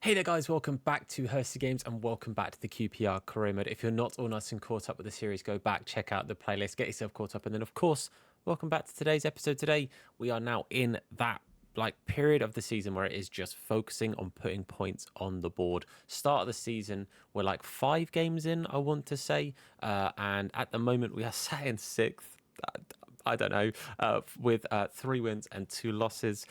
Hey there guys, welcome back to Hursty Games and welcome back to the QPR Career Mode. If you're not all nice and caught up with the series, go back, check out the playlist, get yourself caught up, and then of course, welcome back to today's episode. Today, we are now in that period of the season where it is just focusing on putting points on the board. Start of the season, we're like 5 games in, I want to say, and at the moment we are sat in 6th. I don't know, with 3 wins and 2 losses.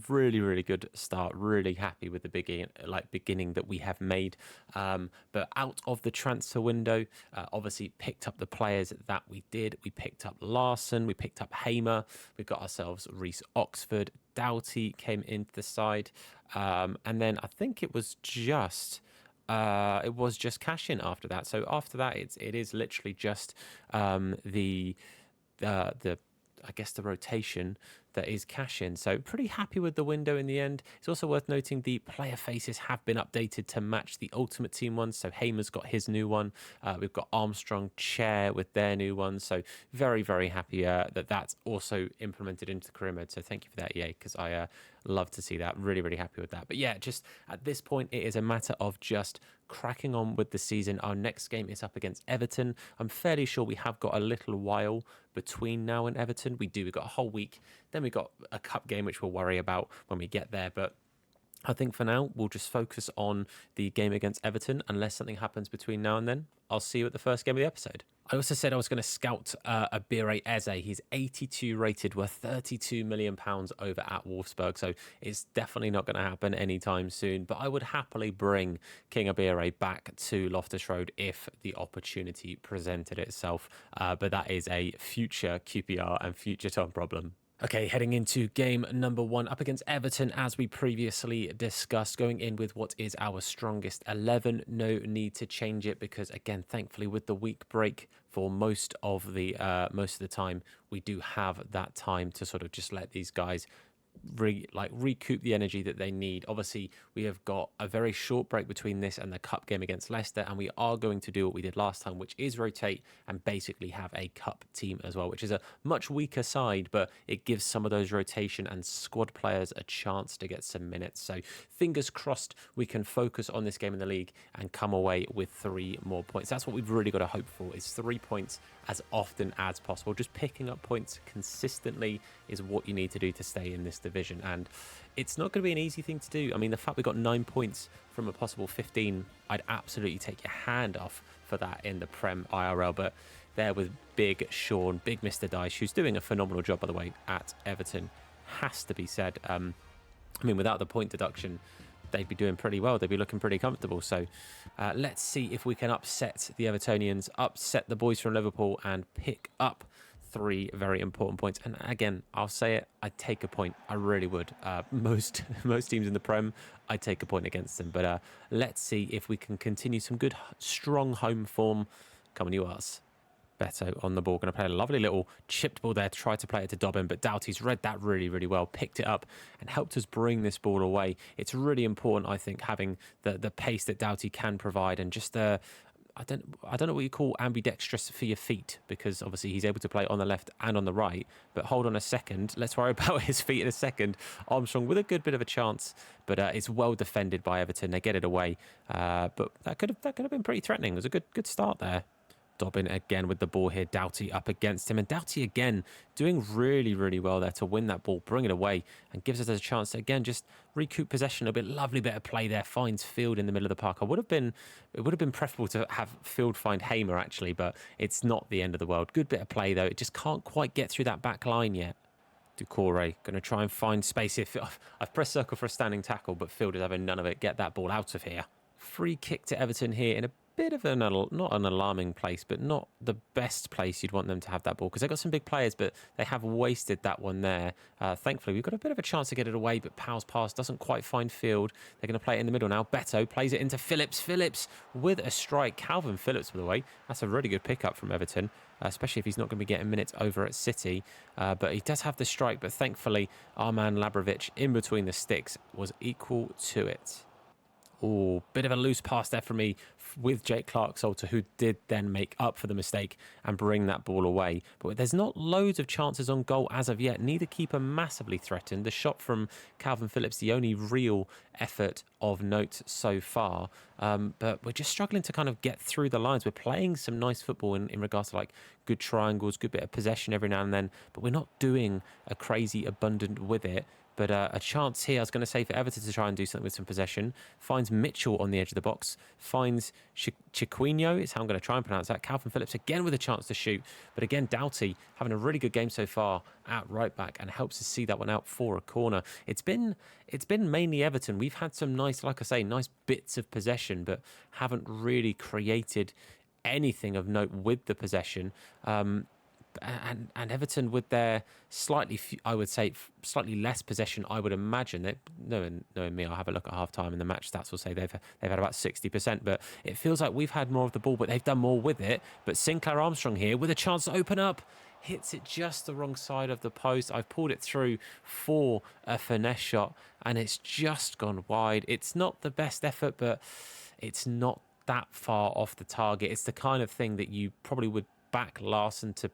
Really good start. Really happy with the beginning that we have made. But out of the transfer window, obviously picked up the players that we did. We picked up Larson, we picked up Hamer, we got ourselves Reece Oxford, Doughty came into the side, and then I think it was just cash in after that. So after that, it is literally just the I guess the rotation that is cash in. So pretty happy with the window in the end. It's also worth noting the player faces have been updated to match the Ultimate Team ones. So Hamer's got his new one. We've got Armstrong, Chair with their new one. So very happy that that's also implemented into the career mode. So thank you for that, EA, because I love to see that. Really happy with that. But yeah, just at this point, it is a matter of just cracking on with the season. Our next game is up against Everton. I'm fairly sure we have got a little while between now and Everton. We've got a whole week. Then we got a cup game, which we'll worry about when we get there. But I think for now, we'll just focus on the game against Everton. Unless something happens between now and then, I'll see you at the first game of the episode. I also said I was going to scout Abire Eze. He's 82 rated, worth £32 million over at Wolfsburg. So it's definitely not going to happen anytime soon. But I would happily bring King Abire back to Loftus Road if the opportunity presented itself. But that is a future QPR and future Tom problem. Okay, heading into game number 1 up against Everton, as we previously discussed, going in with what is our strongest 11. No need to change it because, again, thankfully with the week break for most of the time, we do have that time to sort of just let these guys recoup the energy that they need. Obviously, we have got a very short break between this and the cup game against Leicester, and we are going to do what we did last time, which is rotate and basically have a cup team as well, which is a much weaker side, but it gives some of those rotation and squad players a chance to get some minutes. So fingers crossed we can focus on this game in the league and come away with 3 more points. That's what we've really got to hope for, is 3 points as often as possible. Just picking up points consistently is what you need to do to stay in this division, and it's not going to be an easy thing to do. I mean, the fact we got 9 points from a possible 15, I'd absolutely take your hand off for that in the Prem IRL. But there with Big Sean, Big Mr. Dyche, who's doing a phenomenal job, by the way, at Everton, has to be said. I mean, without the point deduction, they'd be doing pretty well. They'd be looking pretty comfortable. So let's see if we can upset the Evertonians, upset the boys from Liverpool, and pick up 3 very important points. And again, I'll say it, I'd take a point. I really would. Most teams in the Prem, I'd take a point against them. But let's see if we can continue some good, strong home form. Come on, you arse. Beto on the ball, going to play a lovely little chipped ball there, try to play it to Dobbin, but Doughty's read that really well, picked it up and helped us bring this ball away. It's really important, I think, having the pace that Doughty can provide, and just I don't know what you call ambidextrous for your feet, because obviously he's able to play on the left and on the right. But hold on a second, let's worry about his feet in a second. Armstrong with a good bit of a chance, but it's well defended by Everton. They get it away, but that could have been pretty threatening. It was a good start there. Dobbin again with the ball here, Doughty up against him, and Doughty again doing really well there to win that ball, bring it away, and gives us a chance to again just recoup possession a bit. Lovely bit of play there, finds Field in the middle of the park. It would have been preferable to have Field find Hamer actually, but it's not the end of the world. Good bit of play though, it just can't quite get through that back line yet. Doucouré going to try and find space. I've pressed circle for a standing tackle, but Field is having none of it. Get that ball out of here. Free kick to Everton here in a bit of not an alarming place, but not the best place you'd want them to have that ball, because they've got some big players, but they have wasted that one there. Thankfully, we've got a bit of a chance to get it away, but Powell's pass doesn't quite find Field. They're going to play it in the middle now. Beto plays it into Phillips. Phillips with a strike. Calvin Phillips, by the way. That's a really good pickup from Everton, especially if he's not going to be getting minutes over at City. But he does have the strike, but thankfully, our man Labrovic in between the sticks was equal to it. Oh, bit of a loose pass there for me with Jake Clark-Salter, who did then make up for the mistake and bring that ball away. But there's not loads of chances on goal as of yet. Neither keeper massively threatened. The shot from Calvin Phillips, the only real effort of note so far. But we're just struggling to kind of get through the lines. We're playing some nice football in regards to like good triangles, good bit of possession every now and then, but we're not doing a crazy abundant with it. But a chance here, I was going to say, for Everton to try and do something with some possession. Finds Mitchell on the edge of the box. Finds Chiquinho, is how I'm going to try and pronounce that. Calvin Phillips again with a chance to shoot. But again, Doughty having a really good game so far at right back and helps us see that one out for a corner. It's been mainly Everton. We've had some nice, like I say, nice bits of possession, but haven't really created anything of note with the possession. And Everton with their slightly, I would say, slightly less possession, I would imagine. That knowing me, I'll have a look at half time and the match stats will say they've had about 60%, but it feels like we've had more of the ball, but they've done more with it. But Sinclair Armstrong here with a chance to open up, hits it just the wrong side of the post. I've pulled it through for a finesse shot and it's just gone wide. It's not the best effort, but it's not that far off the target. It's the kind of thing that you probably would back Larson to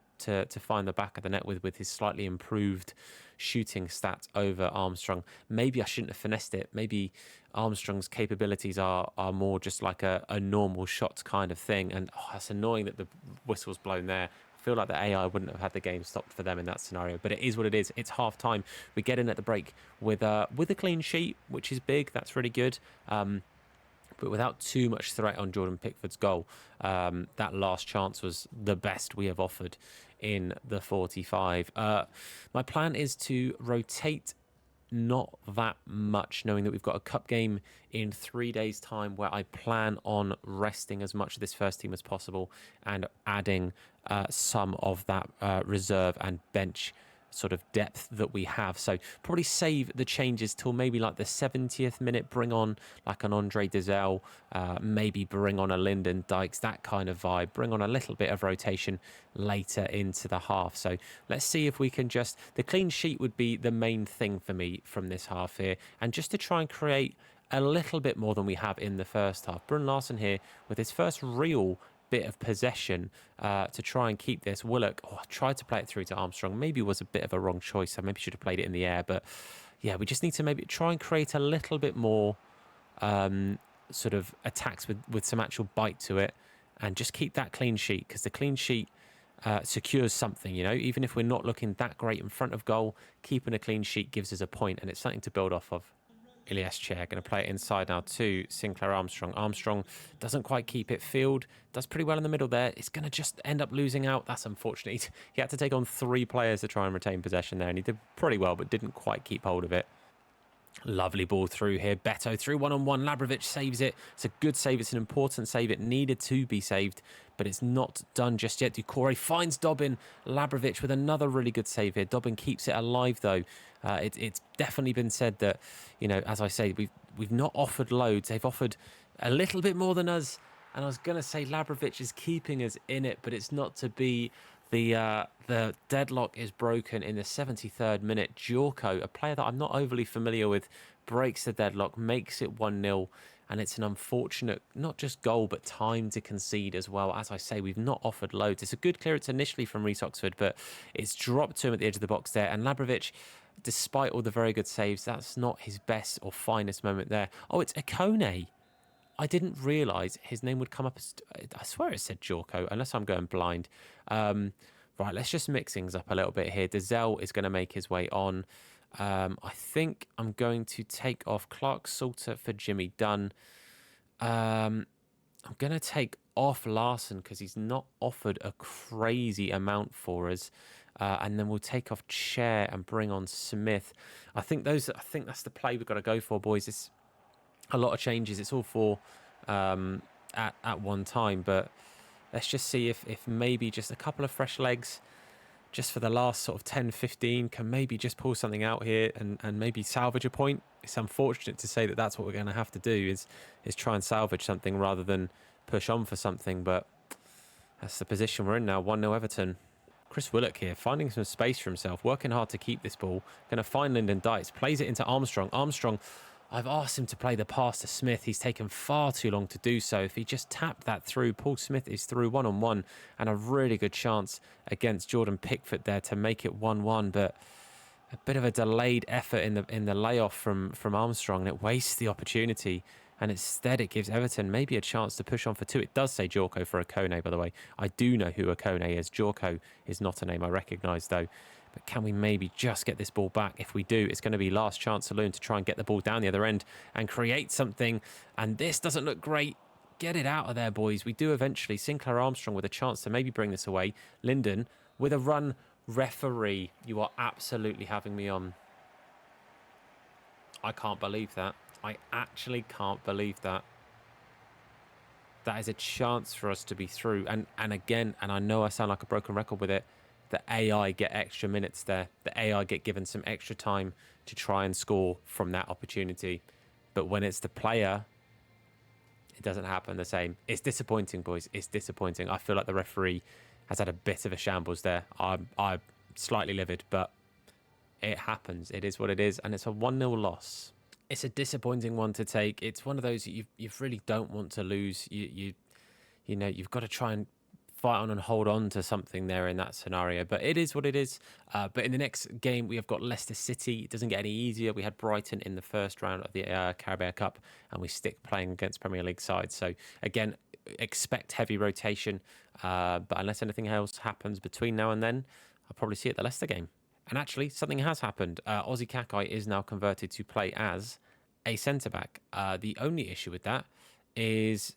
find the back of the net with his slightly improved shooting stats over Armstrong. Maybe I shouldn't have finessed it. Maybe Armstrong's capabilities are more just like a normal shot kind of thing. And it's annoying that the whistle's blown there. I feel like the AI wouldn't have had the game stopped for them in that scenario, but it is what it is. It's half time. We get in at the break with a clean sheet, which is big. That's really good. But without too much threat on Jordan Pickford's goal. That last chance was the best we have offered in the 45. My plan is to rotate not that much, knowing that we've got a cup game in 3 days' time where I plan on resting as much of this first team as possible and adding some of that reserve and bench sort of depth that we have. So probably save the changes till maybe like the 70th minute, bring on like an Andre Dizelle, maybe bring on a Lyndon Dykes, that kind of vibe, bring on a little bit of rotation later into the half. So let's see if we can just, the clean sheet would be the main thing for me from this half here, and just to try and create a little bit more than we have in the first half. Brun Larson here with his first real bit of possession to try and keep this. Willock tried to play it through to Armstrong, maybe was a bit of a wrong choice. I maybe should have played it in the air, but yeah, we just need to maybe try and create a little bit more sort of attacks with some actual bite to it, and just keep that clean sheet, because the clean sheet secures something, you know. Even if we're not looking that great in front of goal, keeping a clean sheet gives us a point, and it's something to build off of. Ilyas Chair going to play it inside now to Sinclair Armstrong. Armstrong doesn't quite keep it field, does pretty well in the middle there. It's going to just end up losing out. That's unfortunate. He had to take on 3 players to try and retain possession there, and he did pretty well, but didn't quite keep hold of it. Lovely ball through here. Beto through one-on-one. Labrovic saves it. It's a good save. It's an important save. It needed to be saved, but it's not done just yet. Doucouré finds Dobbin. Labrovic with another really good save here. Dobbin keeps it alive, though. It's definitely been said that, you know, as I say, we've not offered loads. They've offered a little bit more than us. And I was going to say Labrovic is keeping us in it, but it's not to be. The deadlock is broken in the 73rd minute. Djorko, a player that I'm not overly familiar with, breaks the deadlock, makes it 1-0. And it's an unfortunate, not just goal, but time to concede as well. As I say, we've not offered loads. It's a good clearance initially from Reece Oxford, but it's dropped to him at the edge of the box there. And Labrovic, despite all the very good saves, that's not his best or finest moment there. Oh, it's Akone. I didn't realise his name would come up as, I swear it said Djorko, unless I'm going blind. Right, let's just mix things up a little bit here. Dizelle is going to make his way on. I think I'm going to take off Clark-Salter for Jimmy Dunn. I'm going to take off Larson because he's not offered a crazy amount for us. And then we'll take off Chair and bring on Smith. I think that's the play we've got to go for, boys. It's a lot of changes. It's all 4 at one time, but let's just see if maybe just a couple of fresh legs just for the last sort of 10-15 can maybe just pull something out here and maybe salvage a point. It's unfortunate to say that that's what we're going to have to do is try and salvage something rather than push on for something, but that's the position we're in now. 1-0 Everton. Chris Willock here, finding some space for himself, working hard to keep this ball. Going to find Lyndon Dykes, plays it into Armstrong. Armstrong, I've asked him to play the pass to Smith. He's taken far too long to do so. If he just tapped that through, Paul Smith is through one-on-one and a really good chance against Jordan Pickford there to make it 1-1. But a bit of a delayed effort in the layoff from Armstrong, and it wastes the opportunity. And instead it gives Everton maybe a chance to push on for 2. It does say Jorko for Akone, by the way. I do know who Akone is. Jorko is not a name I recognise, though. But can we maybe just get this ball back? If we do, it's going to be last chance saloon to try and get the ball down the other end and create something. And this doesn't look great. Get it out of there, boys. We do eventually. Sinclair Armstrong with a chance to maybe bring this away. Linden with a run. Referee, you are absolutely having me on. I can't believe that. I actually can't believe that. That is a chance for us to be through. And again, and I know I sound like a broken record with it, the AI get extra minutes there. The AI get given some extra time to try and score from that opportunity. But when it's the player, it doesn't happen the same. It's disappointing, boys. It's disappointing. I feel like the referee has had a bit of a shambles there. I'm slightly livid, but it happens. It is what it is. And it's a 1-0 loss. It's a disappointing one to take. It's one of those that you really don't want to lose. You know, you've got to try and fight on and hold on to something there in that scenario. But it is what it is. But in the next game, we have got Leicester City. It doesn't get any easier. We had Brighton in the first round of the Carabao Cup, and we stick playing against Premier League sides. So again, expect heavy rotation. But unless anything else happens between now and then, I'll probably see it at the Leicester game. And actually, something has happened. Ozzy Kakai is now converted to play as a centre-back. The only issue with that is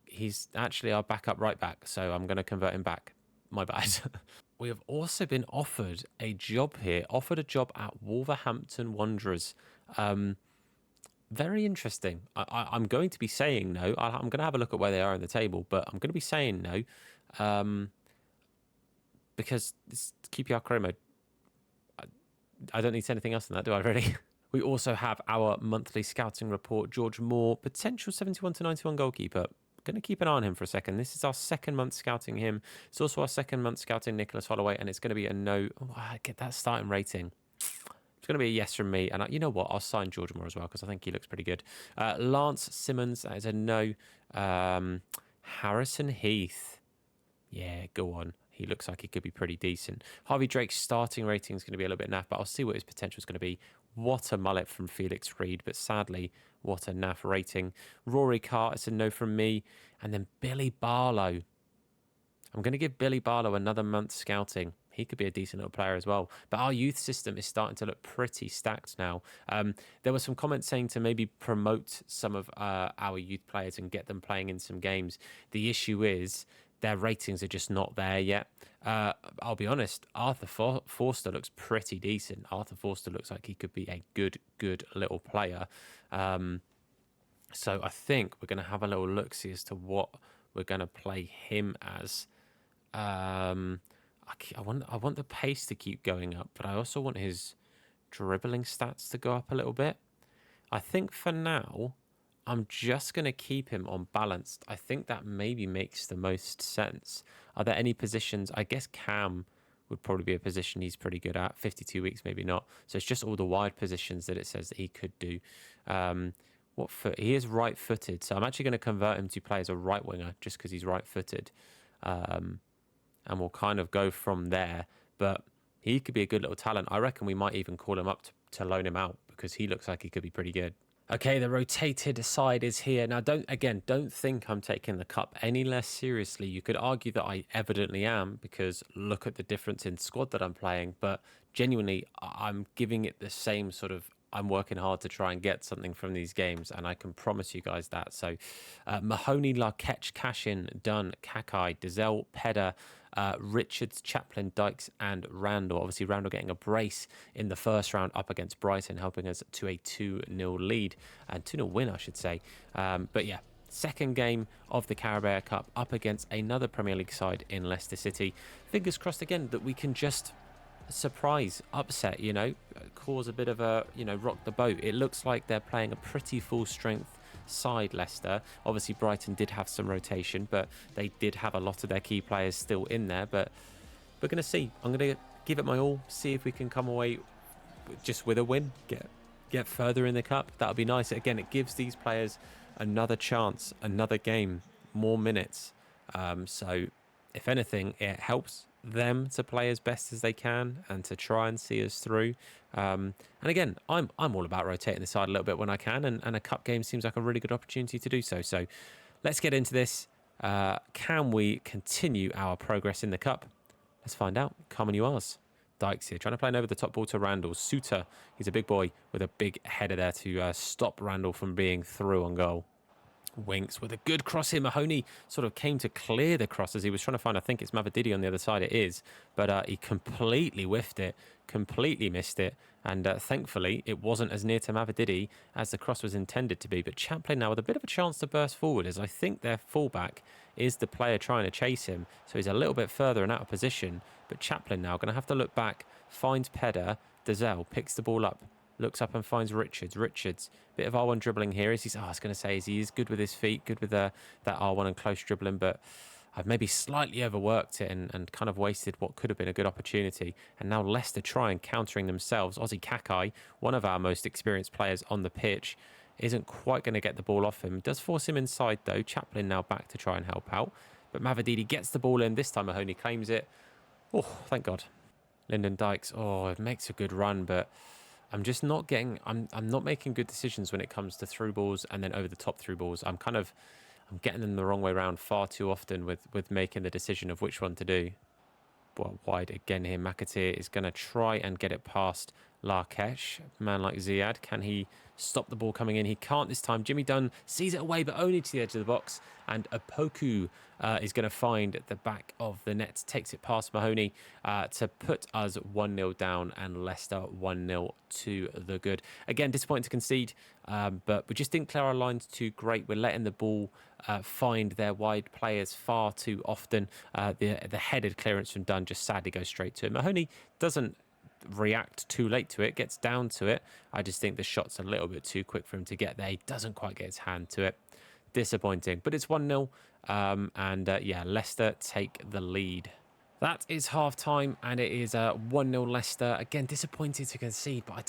he's actually our backup right-back, so I'm going to convert him back. My bad. We have also been offered a job here, a job at Wolverhampton Wanderers. Very interesting. I'm going to be saying no. I'm going to have a look at where they are in the table, but I'm going to be saying no because this QPR Career Mode, I don't need to say anything else than that, do I, really? We also have our monthly scouting report. George Moore, potential 71 to 91 goalkeeper. Going to keep an eye on him for a second. This is our second month scouting him. It's also our second month scouting Nicholas Holloway, and it's going to be a no. Oh, I get that starting rating. It's going to be a yes from me. And you know what? I'll sign George Moore as well because I think he looks pretty good. Lance Simmons, that is a no. Harrison Heath. Yeah, go on. He looks like he could be pretty decent. Harvey Drake's starting rating is going to be a little bit naff, but I'll see what his potential is going to be. What a mullet from Felix Reed, but sadly, what a naff rating. Rory Carr, it's a no from me. And then Billy Barlow. I'm going to give Billy Barlow another month scouting. He could be a decent little player as well. But our youth system is starting to look pretty stacked now. There were some comments saying to maybe promote some of our youth players and get them playing in some games. The issue is their ratings are just not there yet. I'll be honest, Arthur Forster looks pretty decent. Arthur Forster looks like he could be a good little player. So I think we're going to have a little look-see as to what we're going to play him as. I want the pace to keep going up, but I also want his dribbling stats to go up a little bit. I think for now, I'm just going to keep him on balanced. I think that maybe makes the most sense. Are there any positions? I guess Cam would probably be a position he's pretty good at. 52 weeks, maybe not. So it's just all the wide positions that it says that he could do. What foot? He is right-footed. So I'm actually going to convert him to play as a right winger just because he's right-footed. And we'll kind of go from there. But he could be a good little talent. I reckon we might even call him up to loan him out because he looks like he could be pretty good. Okay, the rotated side is here. Now, don't think I'm taking the cup any less seriously. You could argue that I evidently am because look at the difference in squad that I'm playing. But genuinely, I'm giving it the same sort of, I'm working hard to try and get something from these games, and I can promise you guys that. So, Mahoney, Larketch, Cashin, Dunn, Kakai, Dizelle, Pedder, Richards, Chaplin, Dykes, and Randall. Obviously, Randall getting a brace in the first round up against Brighton, helping us to a 2-0 lead, and 2-0 win, I should say. But yeah, second game of the Carabao Cup up against another Premier League side in Leicester City. Fingers crossed again that we can just surprise, upset, cause a bit of a, rock the boat. It looks like they're playing a pretty full strength side, Leicester. Obviously Brighton did have some rotation, but they did have a lot of their key players still in there. But we're going to see. I'm going to give it my all, see if we can come away just with a win, get get further in the cup, that would be nice. Again, it gives these players another chance, another game, more minutes. So if anything, it helps them to play as best as they can and to try and see us through. And again, I'm all about rotating the side a little bit when I can, and a cup game seems like a really good opportunity to do so. So let's get into this. Can we continue our progress in the cup? Let's find out. Come on, you ours. Dykes here, trying to play an over the top ball to Randall. Suter, he's a big boy with a big header there to stop Randall from being through on goal. Winks with a good cross here. Mahoney sort of came to clear the cross as he was trying to find, I think it's Mavididi on the other side, it is, but he completely whiffed it, completely missed it, and thankfully it wasn't as near to Mavididi as the cross was intended to be. But Chaplin now with a bit of a chance to burst forward, as I think their fullback is the player trying to chase him, so he's a little bit further and out of position. But Chaplin now going to have to look back, finds Pedder. Dazelle picks the ball up, looks up and finds Richards. Richards, bit of R1 dribbling here. I was going to say, he is good with his feet, good with that R1 and close dribbling, but I've maybe slightly overworked it and kind of wasted what could have been a good opportunity. And now Leicester try and countering themselves. Ozzy Kakai, one of our most experienced players on the pitch, isn't quite going to get the ball off him. Does force him inside though. Chaplin now back to try and help out. But Mavididi gets the ball in. This time Mahoney claims it. Oh, thank God. Lyndon Dykes, it makes a good run, but I'm just not getting, I'm not making good decisions when it comes to through balls and then over the top through balls. I'm getting them the wrong way around far too often with making the decision of which one to do. Well, wide again here. McAteer is going to try and get it past Larkesh. Man like Ziad, can he stop the ball coming in? He can't this time. Jimmy Dunn sees it away, but only to the edge of the box. And Opoku is going to find the back of the net, takes it past Mahoney to put us 1-0 down and Leicester 1-0 to the good. Again, disappointing to concede, but we just didn't clear our lines too great. We're letting the ball find their wide players far too often. The headed clearance from Dunn just sadly goes straight to him. Mahoney doesn't react too late to it, gets down to it. I just think the shot's a little bit too quick for him to get there. He doesn't quite get his hand to it. Disappointing, but it's 1-0, and Leicester take the lead. That is half time, and it is 1-0 Leicester. Again, disappointed to concede, but I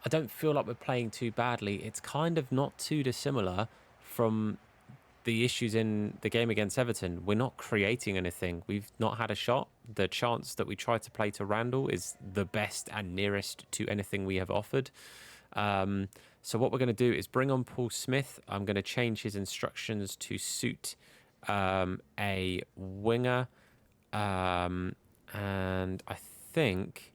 don't feel like we're playing too badly. It's kind of not too dissimilar from the issues in the game against Everton. We're not creating anything. We've not had a shot. The chance that we tried to play to Randall is the best and nearest to anything we have offered. So what we're going to do is bring on Paul Smith. I'm going to change his instructions to suit a winger. And I think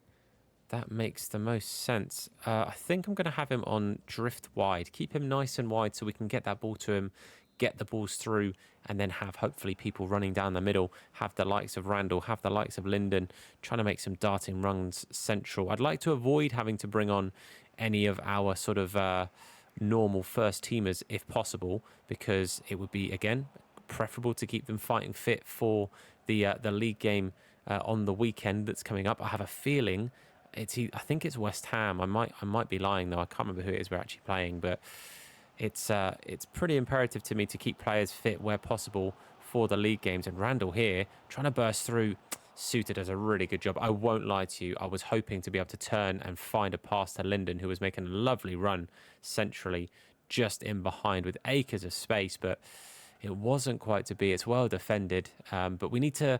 that makes the most sense. I think I'm going to have him on drift wide. Keep him nice and wide so we can get that ball to him, get the balls through, and then have hopefully people running down the middle, have the likes of Randall, have the likes of Linden, trying to make some darting runs central. I'd like to avoid having to bring on any of our sort of normal first teamers if possible, because it would be, again, preferable to keep them fighting fit for the league game on the weekend that's coming up. I have a feeling I think it's West Ham. I might be lying though. I can't remember who it is we're actually playing, but it's pretty imperative to me to keep players fit where possible for the league games. And Randall here trying to burst through. Suter does a really good job. I won't lie to you. I was hoping to be able to turn and find a pass to Linden, who was making a lovely run centrally, just in behind with acres of space, but it wasn't quite to be. It's well defended, but we need to,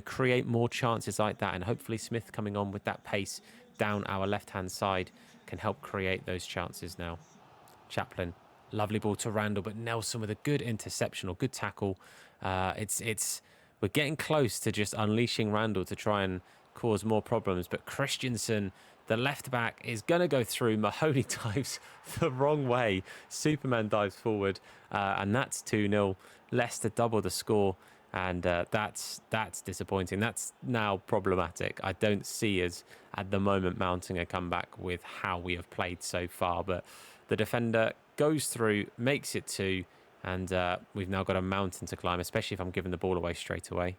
create more chances like that, and hopefully Smith coming on with that pace down our left-hand side can help create those chances now. Chaplin, lovely ball to Randall, but Nelson with a good interception or good tackle. We're getting close to just unleashing Randall to try and cause more problems, but Christensen, the left back, is going to go through. Mahoney dives the wrong way. Superman dives forward, and that's 2-0. Leicester double the score, and that's disappointing. That's now problematic. I don't see us at the moment mounting a comeback with how we have played so far, but the defender goes through, makes it 2, and we've now got a mountain to climb, especially if I'm giving the ball away straight away.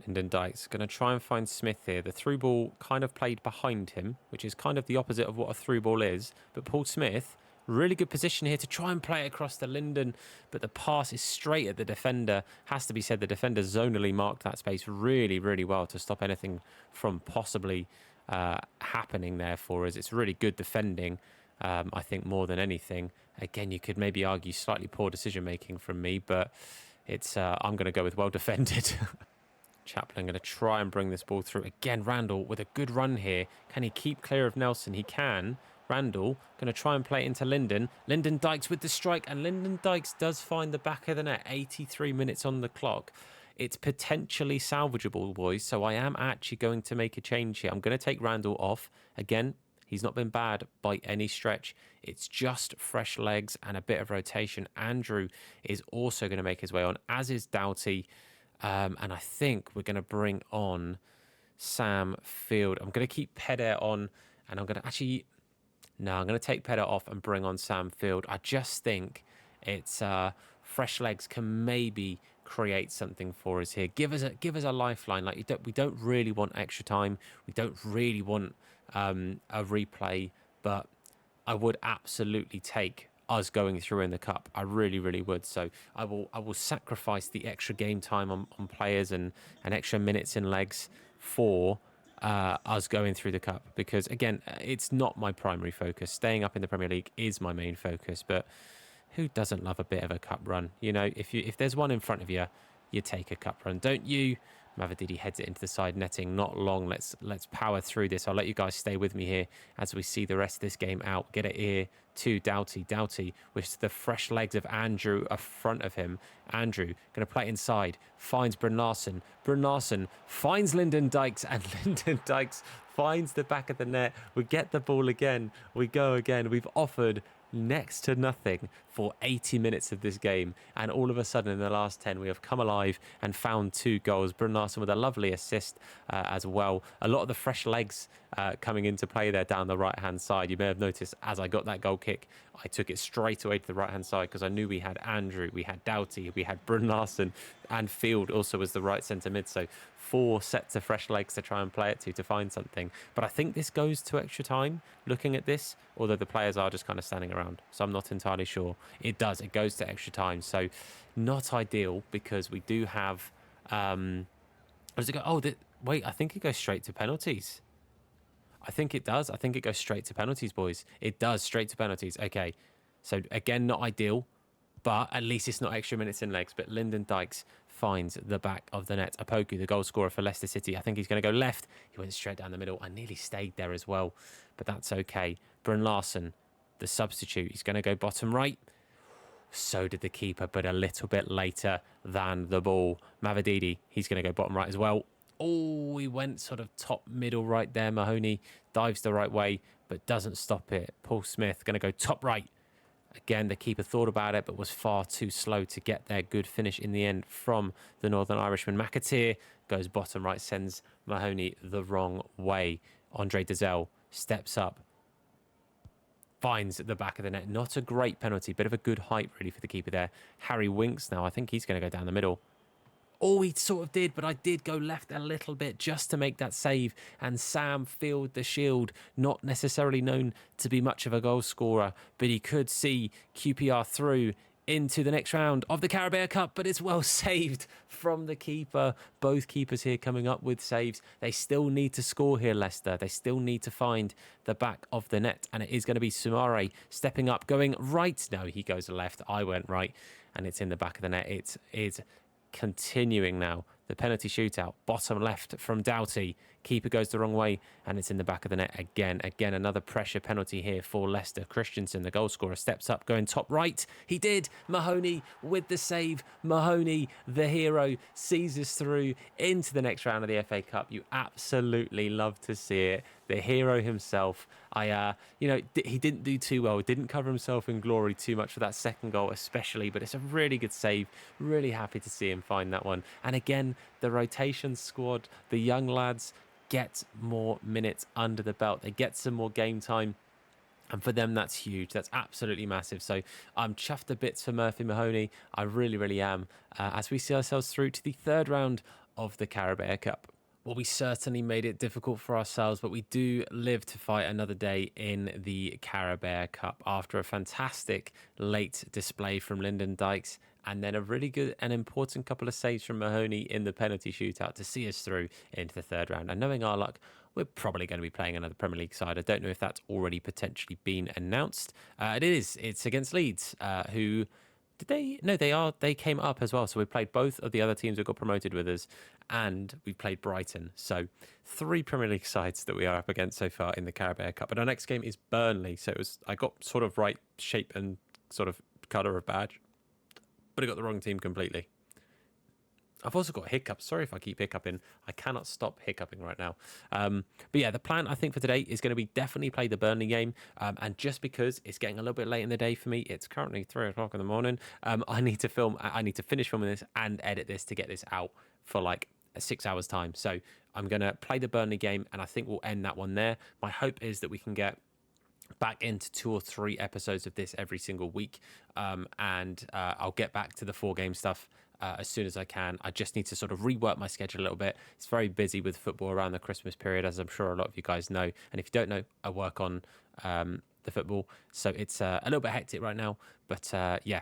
Lyndon Dykes going to try and find Smith here. The through ball kind of played behind him, which is kind of the opposite of what a through ball is. But Paul Smith, really good position here to try and play it across to Linden, but the pass is straight at the defender. Has to be said, the defender zonally marked that space really, really well to stop anything from possibly happening there for us. It's really good defending. I think more than anything. Again, you could maybe argue slightly poor decision making from me, but it's I'm going to go with well defended. Chaplin going to try and bring this ball through. Again, Randall with a good run here. Can he keep clear of Nelson? He can. Randall going to try and play it into Linden. Lyndon Dykes with the strike, and Lyndon Dykes does find the back of the net. 83 minutes on the clock. It's potentially salvageable, boys, so I am actually going to make a change here. I'm going to take Randall off. Again, he's not been bad by any stretch. It's just fresh legs and a bit of rotation. Andrew is also going to make his way on, as is Doughty. And I think we're going to bring on Sam Field. I'm going to keep Peder on, and I'm going to actually... No, I'm going to take Peder off and bring on Sam Field. I just think it's fresh legs can maybe create something for us here. Give us a lifeline. Like we don't really want extra time. We don't really want a replay, but I would absolutely take us going through in the cup. I really, really would. So I will sacrifice the extra game time on players and extra minutes in legs for us going through the cup, because again, it's not my primary focus. Staying up in the Premier League is my main focus, but who doesn't love a bit of a cup run? You know, if there's one in front of you, you take a cup run, don't you? Mavididi heads it into the side netting. Not long. Let's power through this. I'll let you guys stay with me here as we see the rest of this game out. Get it here to Doughty. Doughty with the fresh legs of Andrew in front of him. Andrew going to play it inside. Finds Bryn Larson. Bryn Larson finds Lyndon Dykes, and Lyndon Dykes finds the back of the net. We get the ball again. We go again. We've offered next to nothing for 80 minutes of this game, and all of a sudden in the last 10 we have come alive and found 2 goals. Bryn Larson with a lovely assist as well. A lot of the fresh legs coming into play there down the right hand side. You may have noticed as I got that goal kick, I took it straight away to the right hand side because I knew we had Andrew, we had Doughty, we had Bryn Larson, and Field also was the right centre mid. So 4 sets of fresh legs to try and play it to find something. But I think this goes to extra time looking at this, although the players are just kind of standing around, so I'm not entirely sure. It goes to extra time, so not ideal, because we do have does it go? Wait, I think it goes straight to penalties. I think it does. I think it goes straight to penalties, boys. It does, straight to penalties. Okay, so again, not ideal, but at least it's not extra minutes in legs. But Lyndon Dykes finds the back of the net. Apoku, the goal scorer for Leicester City. I think he's going to go left. He went straight down the middle. I nearly stayed there as well, but that's okay. Bryn Larson, the substitute. He's going to go bottom right. So did the keeper, but a little bit later than the ball. Mavididi, he's going to go bottom right as well. Oh, he went sort of top middle right there. Mahoney dives the right way, but doesn't stop it. Paul Smith going to go top right. Again, the keeper thought about it, but was far too slow to get there. Good finish in the end from the Northern Irishman. McAteer goes bottom right, sends Mahoney the wrong way. Andre Dazelle steps up, finds the back of the net. Not a great penalty, bit of a good height really for the keeper there. Harry Winks now. I think he's going to go down the middle. Oh, he sort of did, but I did go left a little bit just to make that save. And Sam Field, the Shield, not necessarily known to be much of a goal scorer, but he could see QPR through into the next round of the Carabao Cup, but it's well saved from the keeper. Both keepers here coming up with saves. They still need to score here, Leicester. They still need to find the back of the net, and it is going to be Sumare stepping up, going right. No, he goes left. I went right, and it's in the back of the net. It is continuing now. The penalty shootout, bottom left from Doughty. Keeper goes the wrong way, and it's in the back of the net again. Again, another pressure penalty here for Leicester. Christensen, the goal scorer, steps up, going top right. He did. Mahoney with the save. Mahoney, the hero, sees us through into the next round of the FA Cup. You absolutely love to see it. The hero himself. He didn't do too well. Didn't cover himself in glory too much for that second goal, especially. But it's a really good save. Really happy to see him find that one. And again, the rotation squad, the young lads, get more minutes under the belt. They get some more game time. And for them, that's huge. That's absolutely massive. So I'm chuffed to bits for Murphy Mahoney. I really, really am. As we see ourselves through to the third round of the Carabao Cup. Well, we certainly made it difficult for ourselves, but we do live to fight another day in the Carabao Cup after a fantastic late display from Lyndon Dykes and then a really good and important couple of saves from Mahoney in the penalty shootout to see us through into the third round. And knowing our luck, we're probably going to be playing another Premier League side. I don't know if that's already potentially been announced. It is. It's against Leeds, who... Did they? No, they are. They came up as well. So we played both of the other teams that got promoted with us, and we played Brighton. So 3 Premier League sides that we are up against so far in the Carabao Cup. But our next game is Burnley. So I got sort of right shape and sort of colour of badge, but I got the wrong team completely. I've also got hiccups. Sorry if I keep hiccuping. I cannot stop hiccuping right now. But yeah, the plan I think for today is going to be definitely play the Burnley game. And just because it's getting a little bit late in the day for me, it's currently 3 o'clock in the morning. I need to finish filming this and edit this to get this out for like 6 hours time. So I'm going to play the Burnley game and I think we'll end that one there. My hope is that we can get back into 2 or 3 episodes of this every single week. And I'll get back to the 4-game stuff as soon as I can. I just need to sort of rework my schedule a little bit. It's very busy with football around the Christmas period, as I'm sure a lot of you guys know. And if you don't know, I work on the football. So it's a little bit hectic right now. But yeah,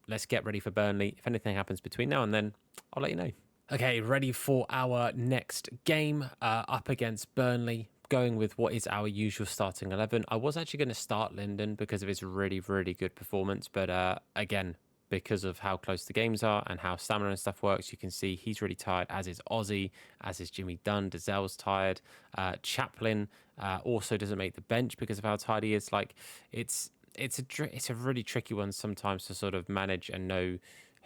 let's get ready for Burnley. If anything happens between now and then, I'll let you know. Okay, ready for our next game up against Burnley. Going with what is our usual starting 11. I was actually going to start Lyndon because of his really, really good performance. But again, because of how close the games are and how stamina and stuff works, you can see he's really tired, as is Ozzy, as is Jimmy Dunn. Dazell's tired. Chaplin also doesn't make the bench because of how tired he is. Like, it's a really tricky one sometimes to sort of manage and know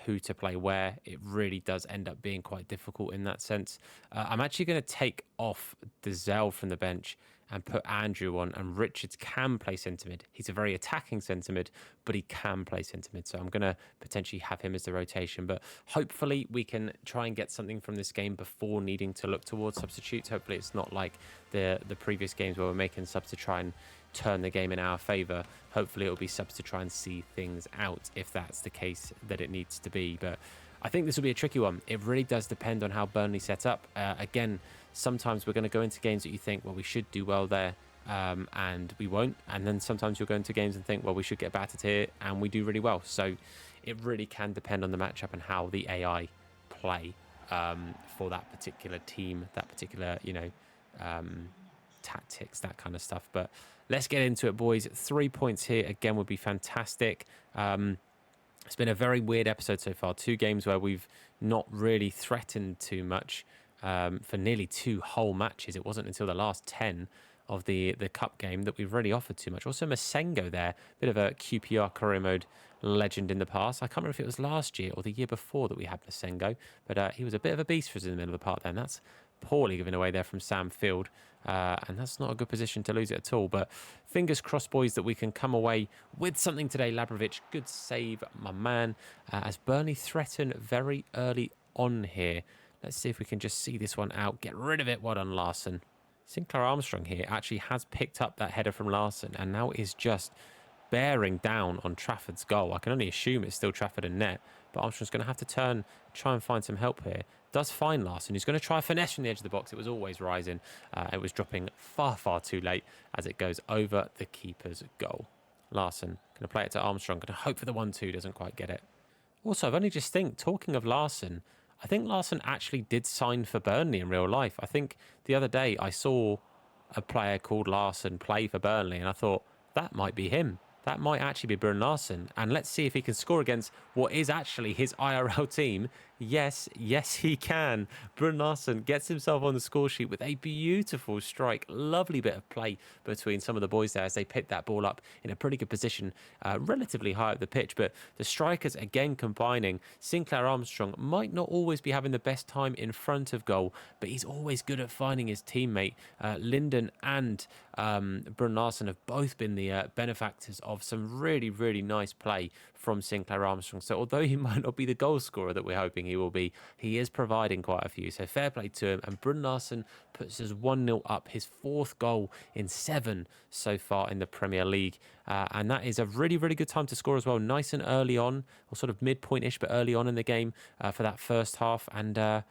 who to play where. It really does end up being quite difficult in that sense. I'm actually going to take off Dazell from the bench and put Andrew on, and Richards can play centre mid. He's a very attacking centre mid, but he can play centre mid, so I'm going to potentially have him as the rotation. But hopefully we can try and get something from this game before needing to look towards substitutes. Hopefully it's not like the previous games where we're making subs to try and turn the game in our favour. Hopefully it'll be subs to try and see things out if that's the case that it needs to be. But I think this will be a tricky one. It really does depend on how Burnley set up. Again, sometimes we're going to go into games that you think, well, we should do well there, and we won't. And then sometimes you'll go into games and think, well, we should get battered here, and we do really well. So it really can depend on the matchup and how the AI play for that particular team, that particular, tactics, that kind of stuff. But let's get into it, boys. 3 points here again would be fantastic. It's been a very weird episode so far. 2 games where we've not really threatened too much for nearly 2 whole matches. It wasn't until the last 10 of the cup game that we've really offered too much. Also Masengo there, bit of a QPR Career Mode legend in the past. I can't remember if it was last year or the year before that we had Masengo, but he was a bit of a beast for us in the middle of the park then. That's poorly given away there from Sam Field, and that's not a good position to lose it at all. But fingers crossed, boys, that we can come away with something today. Labrovic, good save, my man, as Burnley threaten very early on here. Let's see if we can just see this one out, get rid of it. Well done, Larson. Sinclair Armstrong here actually has picked up that header from Larson and now is just bearing down on Trafford's goal. I can only assume it's still Trafford and net, but Armstrong's going to have to try and find some help here. Does find Larson, who's going to try finesse from the edge of the box. It was always rising. It was dropping far, far too late as it goes over the keeper's goal. Larson going to play it to Armstrong. Going to hope for the 1-2, doesn't quite get it. Also, I've only just talking of Larson, I think Larson actually did sign for Burnley in real life. I think the other day I saw a player called Larson play for Burnley and I thought, that might be him. That might actually be Brun Larson. And let's see if he can score against what is actually his IRL team. Yes, he can. Brun Larson gets himself on the score sheet with a beautiful strike. Lovely bit of play between some of the boys there as they picked that ball up in a pretty good position, relatively high up the pitch. But the strikers again combining. Sinclair Armstrong might not always be having the best time in front of goal, but he's always good at finding his teammate. Lyndon and Brun Larson have both been the benefactors of some really, really nice play from Sinclair Armstrong. So although he might not be the goal scorer that we're hoping he will be, he is providing quite a few. So fair play to him. And Brun Larson puts us 1-0 up, his 4th goal in 7 so far in the Premier League. And that is a really, really good time to score as well. Nice and early on, or sort of midpoint-ish, but early on in the game for that first half. And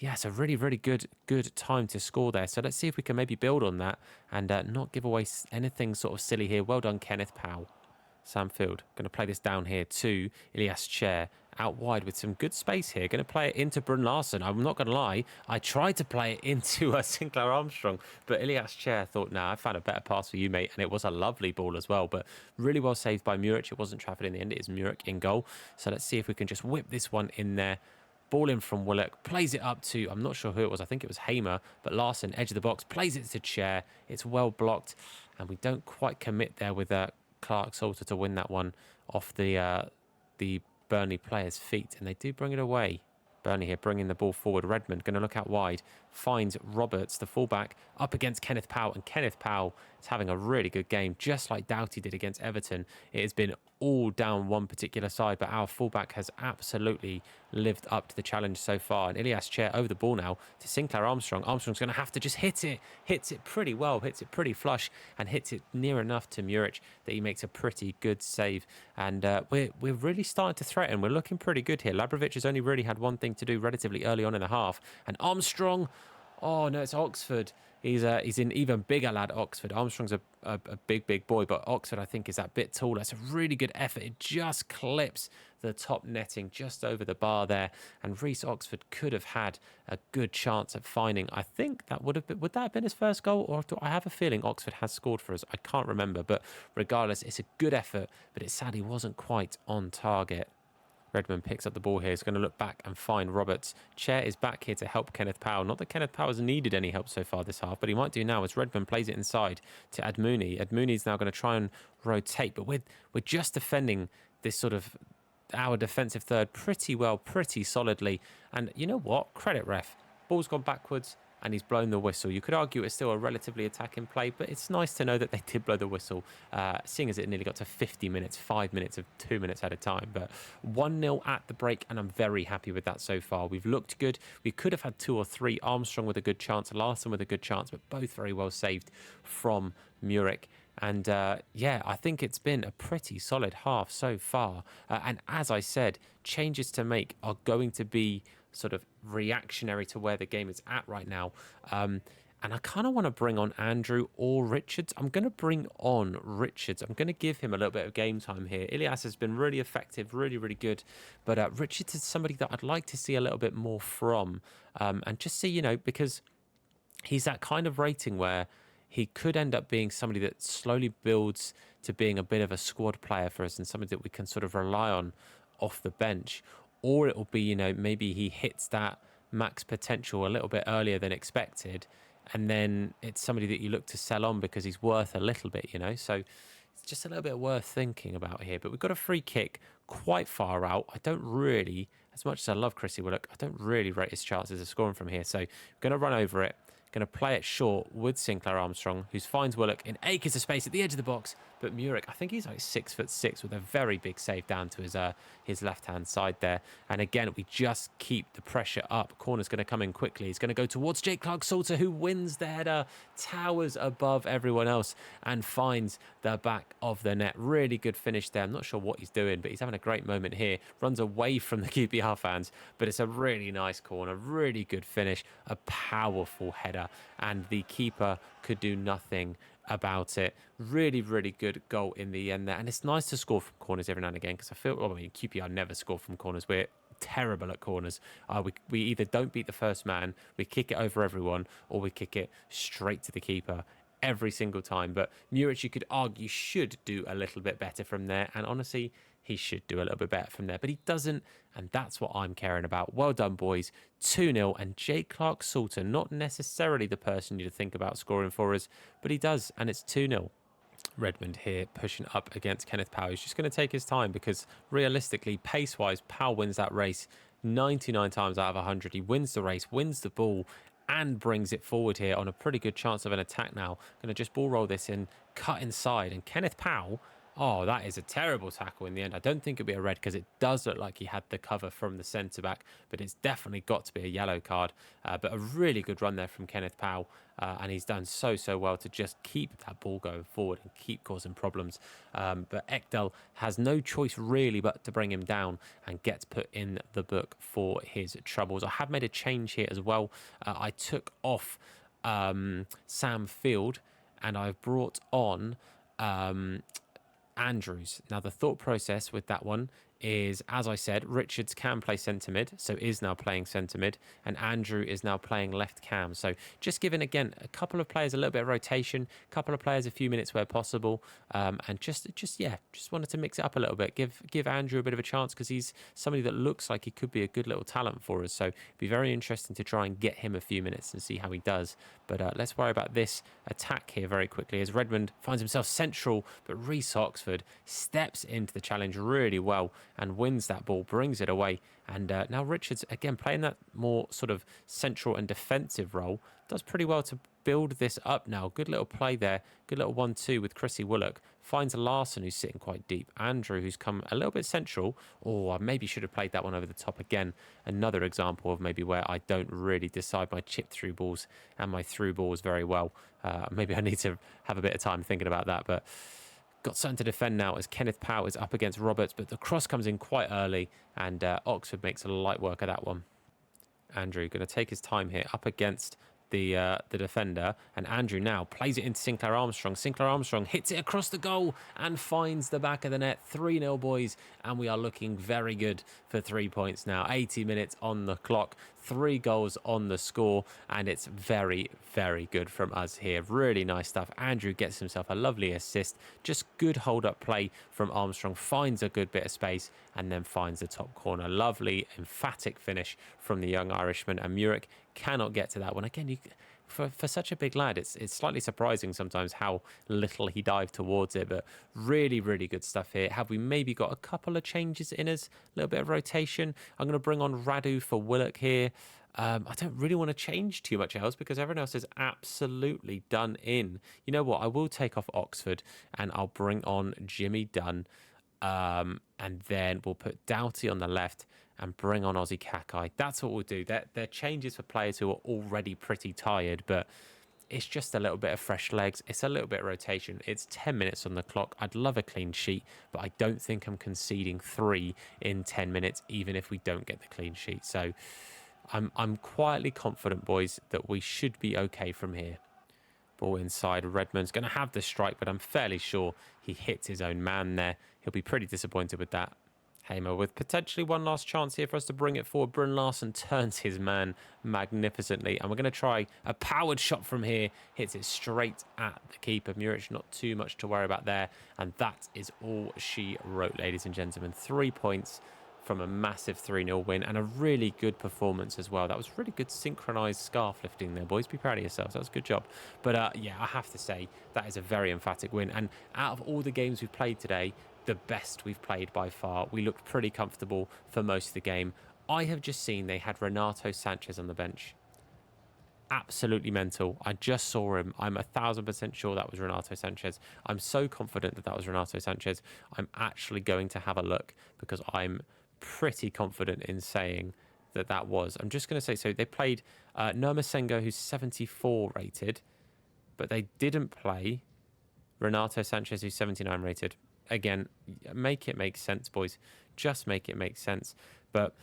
yeah, it's a really, really good time to score there. So let's see if we can maybe build on that and not give away anything sort of silly here. Well done, Kenneth Powell. Sam Field going to play this down here to Ilias Chair. Out wide with some good space here. Going to play it into Brun Larson. I'm not going to lie. I tried to play it into Sinclair Armstrong, but Ilias Chair thought, nah, I found a better pass for you, mate. And it was a lovely ball as well, but really well saved by Muric. It wasn't Trafford in the end. It is Muric in goal. So let's see if we can just whip this one in there. Ball in from Willock, plays it up to, I'm not sure who it was, I think it was Hamer, but Larson, edge of the box, plays it to Chair. It's well blocked, and we don't quite commit there with Clark Salter to win that one off the Burnley players' feet, and they do bring it away. Burnley here bringing the ball forward. Redmond going to look out wide, finds Roberts, the fullback, up against Kenneth Powell, and Kenneth Powell is having a really good game, just like Doughty did against Everton. It has been all down one particular side, but our fullback has absolutely lived up to the challenge so far. And Ilias Chair over the ball now to Sinclair Armstrong. Armstrong's going to have to just hit it. Hits it pretty well, hits it pretty flush, and hits it near enough to Muric that he makes a pretty good save. And we're really starting to threaten. We're looking pretty good here. Labrovic has only really had one thing to do relatively early on in the half. And Armstrong, oh no, it's Oxford. He's an even bigger lad, Oxford. Armstrong's a big boy, but Oxford, I think, is that bit taller. It's a really good effort. It just clips the top netting just over the bar there. And Reece Oxford could have had a good chance at finding. I think that would that have been his first goal? Or do I have a feeling Oxford has scored for us? I can't remember. But regardless, it's a good effort, but it sadly wasn't quite on target. Redmond picks up the ball here. He's going to look back and find Roberts. Chair is back here to help Kenneth Powell. Not that Kenneth Powell has needed any help so far this half, but he might do now as Redmond plays it inside to Admouni. Admouni's now going to try and rotate, but we're just defending this sort of our defensive third pretty well, pretty solidly. And you know what? Credit ref. Ball's gone backwards, and he's blown the whistle. You could argue it's still a relatively attacking play, but it's nice to know that they did blow the whistle, seeing as it nearly got to 50 minutes, 5 minutes of 2 minutes at a time. But 1-0 at the break, and I'm very happy with that so far. We've looked good. We could have had 2 or 3. Armstrong with a good chance, Larson with a good chance, but both very well saved from Muric. And yeah, I think it's been a pretty solid half so far. And as I said, changes to make are going to be sort of reactionary to where the game is at right now. And I kind of want to bring on Andrew or Richards. I'm going to bring on Richards. I'm going to give him a little bit of game time here. Ilias has been really effective, really, really good. But Richards is somebody that I'd like to see a little bit more from. And just see, because he's that kind of rating where he could end up being somebody that slowly builds to being a bit of a squad player for us and somebody that we can sort of rely on off the bench. Or it will be, maybe he hits that max potential a little bit earlier than expected, and then it's somebody that you look to sell on because he's worth a little bit, So it's just a little bit worth thinking about here. But we've got a free kick quite far out. I don't really, as much as I love Chrissy Willock, I don't really rate his chances of scoring from here. So I'm going to run over it. Going to play it short with Sinclair Armstrong, who finds Willock in acres of space at the edge of the box. But Muric, I think he's like 6'6" with a very big save down to his left-hand side there. And again, we just keep the pressure up. Corner's going to come in quickly. He's going to go towards Jake Clark-Salter, who wins the header, towers above everyone else, and finds the back of the net. Really good finish there. I'm not sure what he's doing, but he's having a great moment here. Runs away from the QPR fans, but it's a really nice corner, really good finish, a powerful header, and the keeper could do nothing about it. Really, really good goal in the end there. And it's nice to score from corners every now and again, because QPR never score from corners. We're terrible at corners. We either don't beat the first man, we kick it over everyone, or we kick it straight to the keeper every single time. But Muric, you could argue, should do a little bit better from there. And honestly, he should do a little bit better from there, but he doesn't, and that's what I'm caring about. Well done, boys. 2-0, and Jake Clark-Salter, not necessarily the person you'd think about scoring for us, but he does, and it's 2-0. Redmond here pushing up against Kenneth Powell. He's just going to take his time because realistically, pace-wise, Powell wins that race 99 times out of 100. He wins the race, wins the ball, and brings it forward here on a pretty good chance of an attack now. Going to just ball roll this in, cut inside, and Kenneth Powell Oh, that is a terrible tackle in the end. I don't think it'll be a red because it does look like he had the cover from the centre back, but it's definitely got to be a yellow card. But a really good run there from Kenneth Powell, and he's done so well to just keep that ball going forward and keep causing problems. But Ekdal has no choice really but to bring him down and gets put in the book for his troubles. I have made a change here as well. I took off Sam Field and I've brought on Andrews. Now, the thought process with that one is, as I said, Richards can play centre mid, so is now playing centre mid, and Andrew is now playing left cam. So just giving, again, a couple of players a little bit of rotation, a couple of players a few minutes where possible, and just wanted to mix it up a little bit. Give Andrew a bit of a chance because he's somebody that looks like he could be a good little talent for us. So it'd be very interesting to try and get him a few minutes and see how he does. But let's worry about this attack here very quickly as Redmond finds himself central, but Reece Oxford steps into the challenge really well and wins that ball, brings it away. And now Richards, again, playing that more sort of central and defensive role, does pretty well to build this up now. Good little play there. Good little 1-2 with Chrissy Willock. Finds Larson, who's sitting quite deep. Andrew, who's come a little bit central. Oh, I maybe should have played that one over the top again. Another example of maybe where I don't really decide my chip through balls and my through balls very well. Maybe I need to have a bit of time thinking about that, but got something to defend now as Kenneth Powell is up against Roberts, but the cross comes in quite early and Oxford makes a light work of that one. Andrew going to take his time here up against the defender, and Andrew now plays it into Sinclair Armstrong. Sinclair Armstrong hits it across the goal and finds the back of the net. 3-0 boys, and we are looking very good for 3 points now. 80 minutes on the clock, 3 goals on the score, and it's very good from us here. Really nice stuff. Andrew gets himself a lovely assist. Just good hold up play from Armstrong, finds a good bit of space and then finds the top corner. Lovely emphatic finish from the young Irishman, and Muric cannot get to that one. Again, for such a big lad, it's slightly surprising sometimes how little he dived towards it, but really good stuff here. Have we maybe got a couple of changes in us? A little bit of rotation. I'm going to bring on Radu for Willock here. I don't really want to change too much else because everyone else is absolutely done in. You know what? I will take off Oxford and I'll bring on Jimmy Dunn. And then we'll put Doughty on the left and bring on Ozzy Kakai. That's what we'll do. They're changes for players who are already pretty tired, but it's just a little bit of fresh legs. It's a little bit of rotation. It's 10 minutes on the clock. I'd love a clean sheet, but I don't think I'm conceding 3 in 10 minutes, even if we don't get the clean sheet. So I'm quietly confident, boys, that we should be okay from here. Ball inside. Redmond's going to have the strike, but I'm fairly sure he hits his own man there. He'll be pretty disappointed with that. Hamer with potentially one last chance here for us to bring it forward. Bryn Larson turns his man magnificently. And we're going to try a powered shot from here. Hits it straight at the keeper. Muric, not too much to worry about there. And that is all she wrote, ladies and gentlemen. 3 points from a massive 3-0 win and a really good performance as well. That was really good synchronised scarf lifting there, boys. Be proud of yourselves. That was a good job. But yeah, I have to say that is a very emphatic win. And out of all the games we've played today, the best we've played by far. We looked pretty comfortable for most of the game. I have just seen they had Renato Sanchez on the bench. Absolutely mental. I just saw him. I'm 1000% sure that was Renato Sanchez. I'm so confident that that was Renato Sanchez. I'm actually going to have a look because I'm pretty confident in saying that that was. I'm just going to say, so they played Nurma Sengo, who's 74 rated, but they didn't play Renato Sanchez, who's 79 rated. Again, make it make sense, boys. Just make it make sense. But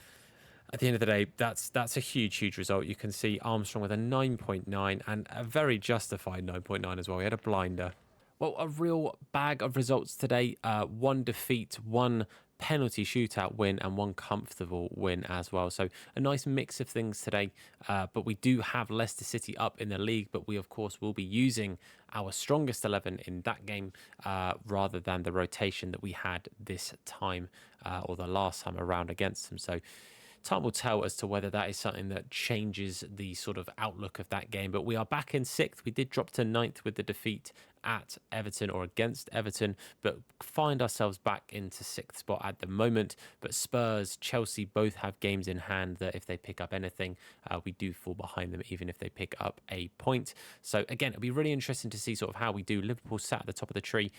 at the end of the day, that's a huge result. You can see Armstrong with a 9.9 and a very justified 9.9 as well. He had a blinder. Well, a real bag of results today. 1 defeat, 1 penalty shootout win and 1 comfortable win as well. So a nice mix of things today. But we do have Leicester City up in the league, but we of course will be using our strongest 11 in that game rather than the rotation that we had this time or the last time around against them. So time will tell as to whether that is something that changes the sort of outlook of that game. But we are back in 6th. We did drop to 9th with the defeat at Everton or against Everton, but find ourselves back into 6th spot at the moment. But Spurs, Chelsea both have games in hand that if they pick up anything, we do fall behind them, even if they pick up a point. So again, it'll be really interesting to see sort of how we do. Liverpool sat at the top of the tree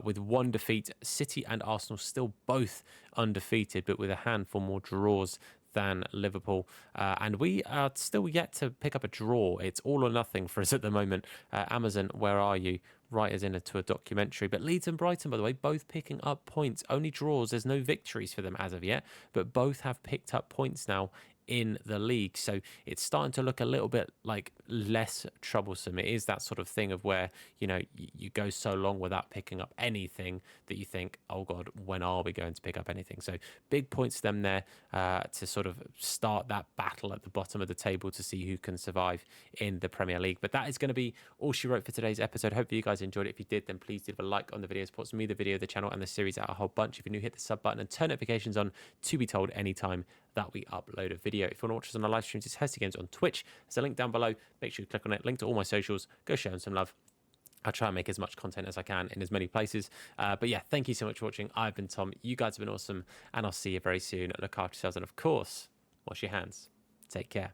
with 1 defeat. City and Arsenal still both undefeated, but with a handful more draws than Liverpool, and we are still yet to pick up a draw. It's all or nothing for us at the moment. Amazon, where are you? Write us into a documentary. But Leeds and Brighton, by the way, both picking up points. Only draws. There's no victories for them as of yet, but both have picked up points now in the league. So it's starting to look a little bit like less troublesome. It is that sort of thing of where, you know, you go so long without picking up anything that you think, oh God, when are we going to pick up anything? So big points to them there to sort of start that battle at the bottom of the table to see who can survive in the Premier League. But that is going to be all she wrote for today's episode. Hopefully you guys enjoyed it. If you did, then please leave a like on the video. It supports me, the video, the channel, and the series out a whole bunch. If you're new, hit the sub button and turn notifications on to be told anytime that we upload a video. If you want to watch us on our live streams, it's Hursty Games on Twitch. There's a link down below. Make sure you click on it. Link to all my socials. Go show them some love. I'll try and make as much content as I can in as many places. But yeah, thank you so much for watching. I've been Tom. You guys have been awesome. And I'll see you very soon. Look after yourselves. And of course, wash your hands. Take care.